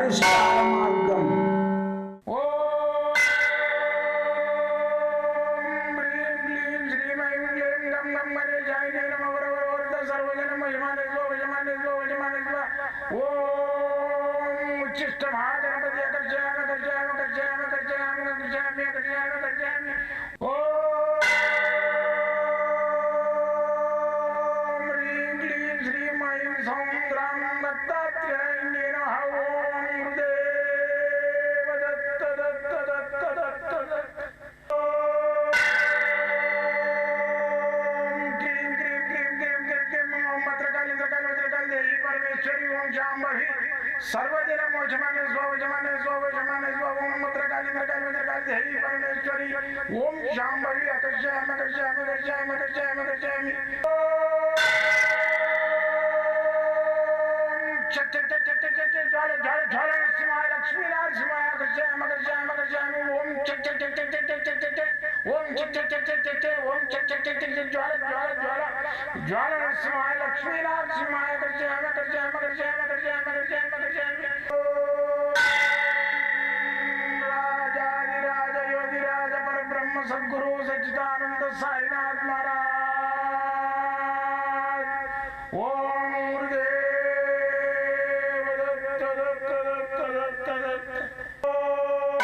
పరిష్కార మార్గం. सर्वदिन मोचमाने स्वजमाने स्वजमाने स्वम मत्रकाली मत्रकाली मत्रकाली देवी परमेश्वरी ओम शांभवी अकर्षयामि अकर्षयामि अकर्षयामि अकर्षयामि अकर्षयामि चट चट चट चट चट ज्वाल ज्वाल ज्वाल नरसिंहाय लक्ष्मी नरसिंहाय अकर्षयामि अकर्षयामि अकर्षयामि ओम चट चट चट चट चट चट चट ओम चट चट चट चट चट ओम चट चट चट चट ज्वाल ज्वाल ज्वाल ज्वाल नरसिंहाय लक्ष्मी नरसिंहाय अकर्षयामि अकर्षयामि अकर्षयामि अकर्षयामि अकर्षयामि अकर्षयामि राजाधिराज योगिराज परब्रह्म सद्गुरु सच्चिदानंद साईनाथ महाराज ओम गुरुदेव दत्त दत्त दत्त दत्त दत्त ओम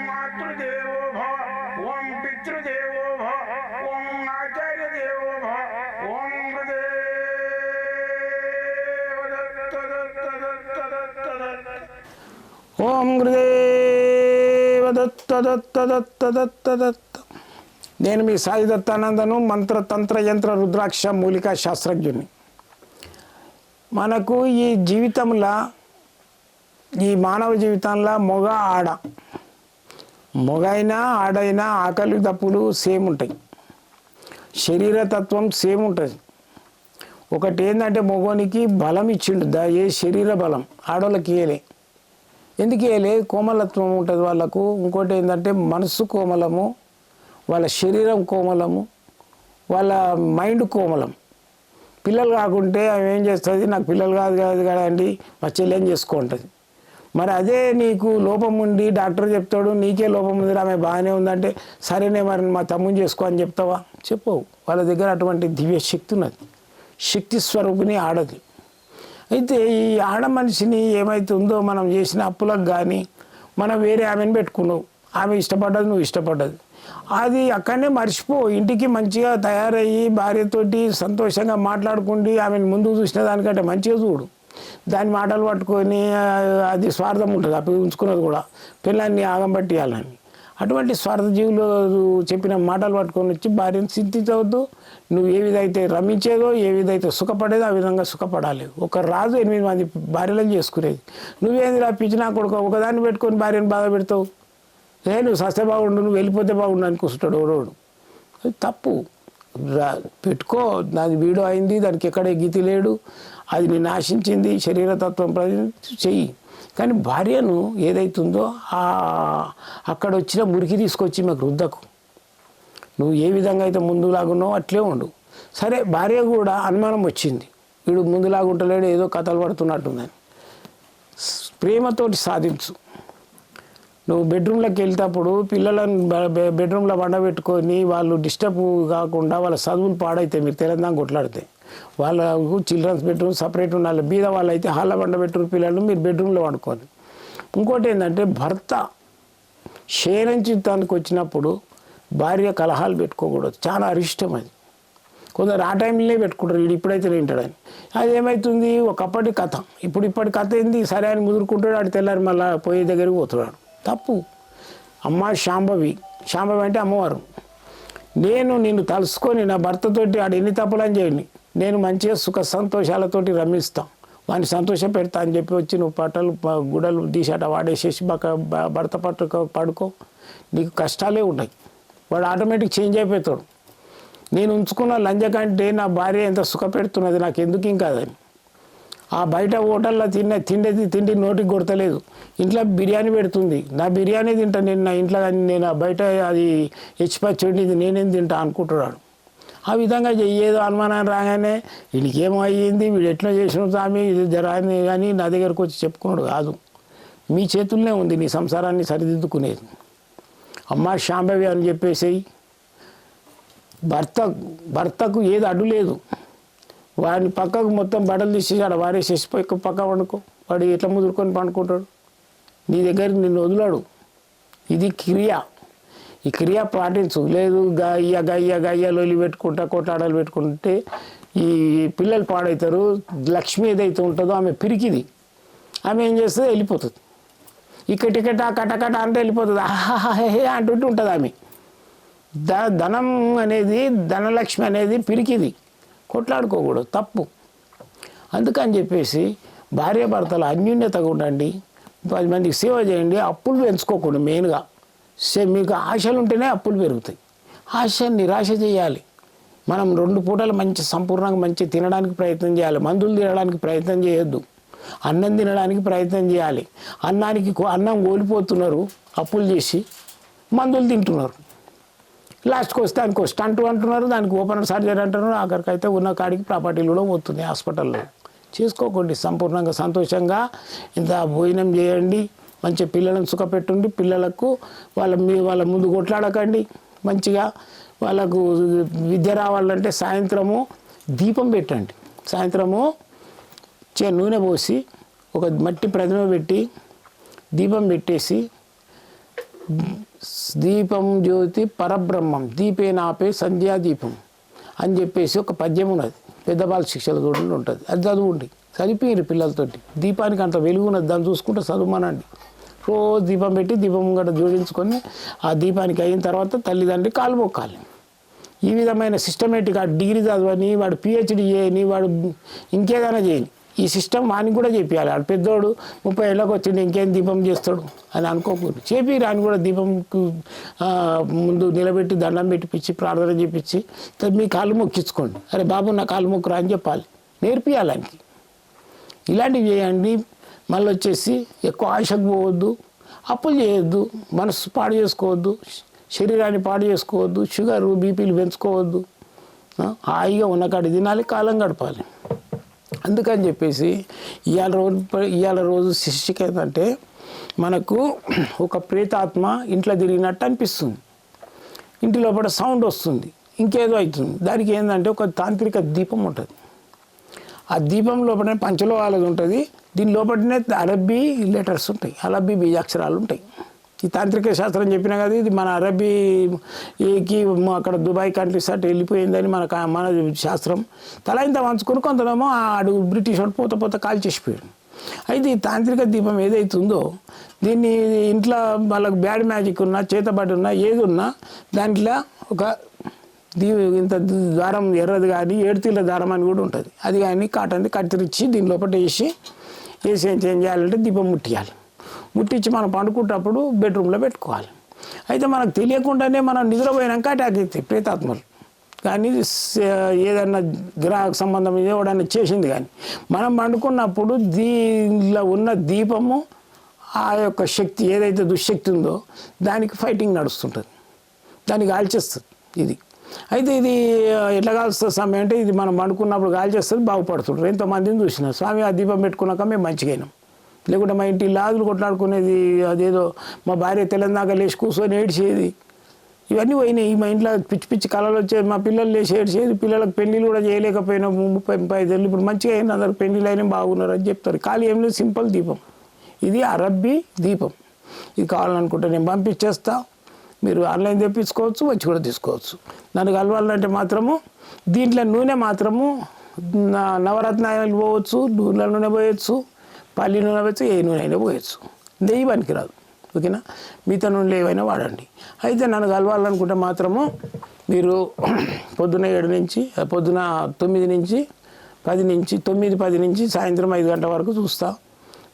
मातृदेवो भव ओम पितृदेवो भव ओम आचार्य देवो भव ओम गुरुदेव दत्त दत्त दत्त दत्त दत्त ఓం గురుదేవ దత్త దత్త దత్త దత్త దత్త. నేను మీ సాయి దత్తానందను, మంత్ర తంత్ర యంత్ర రుద్రాక్ష మూలికా శాస్త్రజ్ఞుని. మనకు ఈ జీవితంలో, ఈ మానవ జీవితంలో మొగ ఆడ, మొగైనా ఆడైనా ఆకలి దప్పులు సేమ్ ఉంటాయి, శరీరతత్వం సేమ్ ఉంటుంది. ఒకటి ఏంటంటే మొగోనికి బలం ఇచ్చిండు, ఏ శరీర బలం ఆడోళ్ళకి ఇయ్యలే. ఎందుకు వేయలే? కోమలత్వం ఉంటుంది వాళ్ళకు. ఇంకోటి ఏంటంటే మనసు కోమలము, వాళ్ళ శరీరం కోమలము, వాళ్ళ మైండ్ కోమలం. పిల్లలు కాకుంటే ఆమె ఏం చేస్తుంది, నాకు పిల్లలు కాదు కదండి మా చెల్లెం చేసుకుంటుంది. మరి అదే నీకు లోపం ఉండి డాక్టర్ చెప్తాడు నీకే లోపం ఉంది, ఆమె బాగానే ఉందంటే సరేనే మరి మా తమ్ముని చేసుకో అని చెప్తావా? చెప్పవు. వాళ్ళ దగ్గర అటువంటి దివ్య శక్తి ఉన్నది, శక్తి స్వరూపిణి ఆడది. అయితే ఈ ఆడ మనిషిని ఏమైతుందో మనం చేసిన అప్పులకు కానీ మనం వేరే ఆమెను పెట్టుకున్నావు, ఆమె ఇష్టపడ్డది, నువ్వు ఇష్టపడ్డది, అది అక్కడనే మర్చిపో. ఇంటికి మంచిగా తయారయ్యి భార్యతోటి సంతోషంగా మాట్లాడుకుండి ఆమెను ముందుకు చూసిన దానికంటే మంచిగా చూడు. దాని మాటలు పట్టుకొని అది స్వార్థం ఉంటుంది, అప్పుడు ఉంచుకున్నది కూడా పిల్లల్ని ఆగం పట్టియాలని. అటువంటి స్వార్థ జీవులు చెప్పిన మాటలు పట్టుకొని వచ్చి భార్యను చింతించవద్దు. నువ్వు ఏ విధైతే రమించేదో, ఏ విధైతే సుఖపడేదో ఆ విధంగా సుఖపడాలి. ఒక రాజు 8 మంది భార్యలను చేసుకునేది. నువ్వేంది పిచ్చినా కొడుకు ఒకదాన్ని పెట్టుకొని భార్యను బాధ పెడతావు? నువ్వు సస్తే బాగుండు, నువ్వు వెళ్ళిపోతే బాగుండు అని కూర్చుంటాడు ఓడోడు. అది తప్పు. పెట్టుకో, దాని వీడియో అయింది, దానికి ఎక్కడే గీతి లేడు, అది నేను ఆశించింది, శరీరతత్వం చెయ్యి. కానీ భార్యను ఏదైతుందో అక్కడ వచ్చిన మురికి తీసుకొచ్చి మాకు రుద్దకు. నువ్వు ఏ విధంగా అయితే ముందులాగున్నావు అట్లే ఉండు. సరే, భార్య కూడా అనుమానం వచ్చింది, వీడు ముందులాగుంటలేడు, ఏదో కథలు పడుతున్నట్టుందని. ప్రేమతోటి సాధించు. నువ్వు బెడ్రూమ్లోకి వెళ్తేప్పుడు పిల్లలను బెడ్రూమ్లో వండబెట్టుకొని వాళ్ళు డిస్టర్బ్ కాకుండా వాళ్ళ చదువులు పాడైతాయి. మీరు తెలంగాణ కొట్లాడితే వాళ్ళకు చిల్డ్రన్స్ బెడ్రూమ్ సపరేట్ ఉండాలి. బీద వాళ్ళు అయితే హాల్లో వండబెట్టుకుని పిల్లలు మీరు బెడ్రూమ్లో వండుకోవాలి. ఇంకోటి ఏంటంటే భర్త శయనించడానికి వచ్చినప్పుడు భార్య కలహాలు పెట్టుకోకూడదు, చాలా అరిష్టం అది. కొందరు ఆ టైంలోనే పెట్టుకుంటారు, వీడు ఇప్పుడైతే తింటాడని. అది ఏమవుతుంది, ఒకప్పటి కథ. ఇప్పటి కథ ఏంది, సరే అని ముదురుకుంటాడు, ఆడు తెల్లారి మళ్ళీ పోయే దగ్గరికి పోతున్నాడు. తప్పు. అమ్మ శాంభవి అంటే అమ్మవారు. నేను నిన్ను తలుసుకొని నా భర్తతోటి ఆడు ఎన్ని తప్పులని చేయండి, నేను మంచిగా సుఖ సంతోషాలతోటి రమిస్తాను, వాడిని సంతోషం పెడతా అని చెప్పి వచ్చి నువ్వు పట్టలు గుడలు తీసాట వాడేసేసి భర్త పడుకో, నీకు కష్టాలే ఉన్నాయి. వాడు ఆటోమేటిక్ చేంజ్ అయిపోతాడు. నేను ఉంచుకున్న లంజ కంటే నా భార్య ఎంత సుఖ పెడుతున్నది నాకు ఎందుకు ఇంకా అని. ఆ బయట హోటల్లో తిండి నోటికి కొడతలేదు, ఇంట్లో బిర్యానీ పెడుతుంది, నా బిర్యానీ తింటా నేను, నా ఇంట్లో నేను బయట అది హెచ్చిపచ్చి వండింది నేనేం తింటా అనుకుంటున్నాడు. ఆ విధంగా ఏదో అనుమానం రాగానే వీడికేమో అయ్యింది, వీడు ఎట్లా చేసిన స్వామి ఇది జరాని కానీ నా దగ్గరకు వచ్చి చెప్పుకున్నాడు కాదు. మీ చేతుల్లోనే ఉంది నీ సంసారాన్ని సరిదిద్దుకునేది. అమ్మ శాంభవి అని చెప్పేసి భర్తకు ఏది అడ్డు లేదు. వాడిని పక్కకు మొత్తం బట్టలు తీసేసి ఆడ వారేసేసి పక్క పండుకో. వాడు ఎట్లా ముదురుకొని పండుకుంటాడు? నీ దగ్గర నిన్ను వదిలాడు. ఇది క్రియ. ఈ క్రియ పాటించు. లేదు గయ్య లొలి పెట్టుకుంటా కొట్లాడలు పెట్టుకుంటే ఈ పిల్లలు పాడవుతారు. లక్ష్మి ఏదైతే ఉంటుందో ఆమె పిరికిది. ఆమె ఏం చేస్తుంది? వెళ్ళిపోతుంది. ఇక్కటికట కటకట అంటే వెళ్ళిపోతుంది. ఆహాహే అంటుంటూ ఉంటుంది ఆమె. ధనం అనేది ధనలక్ష్మి అనేది పిరికిది. కొట్లాడుకోకూడదు, తప్పు. అందుకని చెప్పేసి భార్యాభర్తలు అన్యోన్యతగా ఉండండి, 10 మందికి సేవ చేయండి, అప్పులు పెంచుకోకూడదు. మెయిన్గా మీకు ఆశలు ఉంటేనే అప్పులు పెరుగుతాయి. ఆశ నిరాశ చేయాలి. మనం 2 పూటలు మంచి సంపూర్ణంగా మంచి తినడానికి ప్రయత్నం చేయాలి. మందులు తినడానికి ప్రయత్నం చేయొద్దు. అన్నం తినడానికి ప్రయత్నం చేయాలి. అన్నం కోల్పోతున్నారు అప్పులు చేసి, మందులు తింటున్నారు. లాస్ట్కి వస్తే దానికి స్టంట్ అంటున్నారు, దానికి ఓపెన్ సర్జరీ అంటున్నారు. ఆఖరికైతే ఉన్న కాడికి ప్రాపర్టీలు కూడా పోతుంది హాస్పిటల్లో. చేసుకోకండి. సంపూర్ణంగా సంతోషంగా ఇంత భోజనం చేయండి, మంచి పిల్లలను సుఖపెట్టండి. పిల్లలకు వాళ్ళ ముందు కొట్లాడకండి. మంచిగా వాళ్ళకు విద్య రావాలంటే సాయంత్రము దీపం పెట్టండి. సాయంత్రము నూనె పోసి ఒక మట్టి ప్రతిమ పెట్టి దీపం పెట్టేసి, దీపం జ్యోతి పరబ్రహ్మం దీపేనాపే సంధ్యాదీపం అని చెప్పేసి ఒక పద్యం ఉన్నది. పెద్దవాళ్ళ శిక్షల చూడండి ఉంటుంది. అది చదువుండి, చదివిపోయారు పిల్లలతోటి. దీపానికి అంత వెలుగు ఉన్నది, దాన్ని చూసుకుంటే చదువుమానండి. రోజు దీపం పెట్టి దీపం గట్ట జోడించుకొని ఆ దీపానికి అయిన తర్వాత తల్లిదండ్రి కాలు మొక్కాలి. ఈ విధమైన సిస్టమేటిక్ ఆ డిగ్రీ చదవని, వాడు పిహెచ్డి చేయని, వాడు ఇంకేదైనా చేయని, ఈ సిస్టమ్ వానికి కూడా చేపియాలి. వాడు పెద్దోడు 30 ఏళ్ళకి వచ్చింది ఇంకేం దీపం చేస్తాడు అని అనుకోకూడదు. చేపిరు అని కూడా దీపంకు ముందు నిలబెట్టి దండం పెట్టిపించి ప్రార్థన చేపించి మీ కాళ్ళు మొక్కించుకోండి. అరే బాబు నా కాళ్ళు మొక్కురా అని చెప్పాలి, నేర్పియాలి ఆయనకి. ఇలాంటివి చేయండి. మళ్ళీ వచ్చేసి ఎక్కువ ఆశకు పోవద్దు, అప్పులు చేయొద్దు, మనసు పాడు చేసుకోవద్దు, శరీరాన్ని పాడు చేసుకోవద్దు, షుగర్ బీపీలు పెంచుకోవద్దు. హాయిగా ఉన్న కాడి తినాలి, కాలం గడపాలి. అందుకని చెప్పేసి ఇవాళ రోజు శిష్యుకి ఏంటంటే మనకు ఒక ప్రేతాత్మ ఇంట్లో తిరిగినట్టు అనిపిస్తుంది. ఇంటి లోపల సౌండ్ వస్తుంది, ఇంకేదో అవుతుంది. దానికి ఏంటంటే ఒక తాంత్రిక దీపం ఉంటుంది. ఆ దీపం లోపలనే పంచలోహాలది ఉంటుంది. దీని లోపలనే అరబ్బీ లెటర్స్ ఉంటాయి, అరబ్బీ బీజాక్షరాలు ఉంటాయి. ఈ తాంత్రిక శాస్త్రం చెప్పినా కదా, ఇది మన అరబ్బీకి అక్కడ దుబాయ్ కంట్రీస్ అటు వెళ్ళిపోయిందని మన శాస్త్రం. తల ఇంత వంచుకొని కొంతనేమో ఆడు బ్రిటిష్ వాడు పోత కాల్ చేసిపోయాడు. అయితే ఈ తాంత్రిక దీపం ఏదైతుందో దీన్ని ఇంట్లో వాళ్ళకి బ్యాడ్ మ్యాజిక్ ఉన్నా, చేతబడి ఉన్నా, ఏది ఉన్నా దాంట్లో ఒక ఇంత దారం ఎర్రది కానీ 7 తీళ్ళ దారం అని కూడా ఉంటుంది. అది కానీ కాటన్ది కత్తిరించి దీని లోపల వేసి ఏం చేయాలంటే దీపం ముట్టియాలి. ముట్టించి మనం పండుకుంటప్పుడు బెడ్రూమ్లో పెట్టుకోవాలి. అయితే మనకు తెలియకుండానే మనం నిద్రపోయినాక అటాక్ అవుతాయి ప్రేతాత్మలు. కానీ ఏదన్నా గ్రహ సంబంధం ఎవడన్నా చేసింది కానీ మనం పండుకున్నప్పుడు దీనిలో ఉన్న దీపము ఆ యొక్క శక్తి ఏదైతే దుశ్శక్తి ఉందో దానికి ఫైటింగ్ నడుస్తుంటుంది, దానికి కాల్చేస్తుంది ఇది. అయితే ఇది ఎట్లా కాల్స్తుంది సమయం అంటే ఇది మనం పండుకున్నప్పుడు కాల్చేస్తుంది, బాగుపడుతుంటారు. ఎంతోమందిని చూసిన స్వామి ఆ దీపం పెట్టుకున్నాక మేము మంచిగా అయినాం. లేకుంటే మా ఇంటి లాదులు కొట్లాడుకునేది, అదేదో మా భార్య తెలంగాణ లేచి కూర్చొని ఏడ్చేది, ఇవన్నీ పోయినాయి. మా ఇంట్లో పిచ్చి పిచ్చి కళలు వచ్చేది, మా పిల్లలు లేచి ఏడ్చేది. పిల్లలకు పెళ్ళిళ్ళు కూడా చేయలేకపోయినాం 30-35 ఏళ్ళు. ఇప్పుడు మంచిగా అయినా అందరు పెళ్ళిళ్ళు అయినా బాగున్నారు అని చెప్తారు. ఖాళీ ఏం లేదు, సింపుల్ దీపం. ఇది అరబ్బీ దీపం. ఇది కావాలనుకుంటే నేను పంపించేస్తా, మీరు ఆన్లైన్ తెప్పించుకోవచ్చు, వచ్చి కూడా తీసుకోవచ్చు. నన్ను కలవాలంటే మాత్రము దీంట్లో నూనె మాత్రము నవరత్నాలు పోవచ్చు, నూనె పోయొచ్చు, పల్లి నూనె పోయచ్చు, ఏ నూనె అయినా పోయచ్చు, నెయ్యి పనికిరాదు. ఓకేనా? మిగతా నూనెలు ఏవైనా వాడండి. అయితే నన్ను కలవాలనుకుంటే మాత్రము మీరు పొద్దున 9 నుంచి 10 నుంచి సాయంత్రం 5 గంటల వరకు చూస్తా.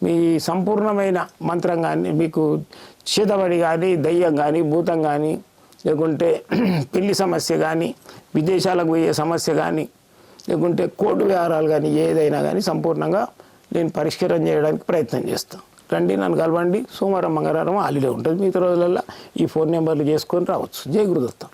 మీ సంపూర్ణమైన మంత్రం కానీ, మీకు చేతబడి కానీ, దయ్యం కానీ, భూతం కానీ, లేకుంటే పెళ్లి సమస్య కానీ, విదేశాలకు పోయే సమస్య కానీ, లేకుంటే కోర్టు వ్యవహారాలు కానీ, ఏదైనా కానీ సంపూర్ణంగా నేను పరిష్కారం చేయడానికి ప్రయత్నం చేస్తాను. రండి, నన్ను కలవండి. సోమవారం మంగళవారం హాలిడే ఉంటుంది. మిగతా రోజులలో ఈ ఫోన్ నెంబర్లు చేసుకొని రావచ్చు. జై గురుదత్త.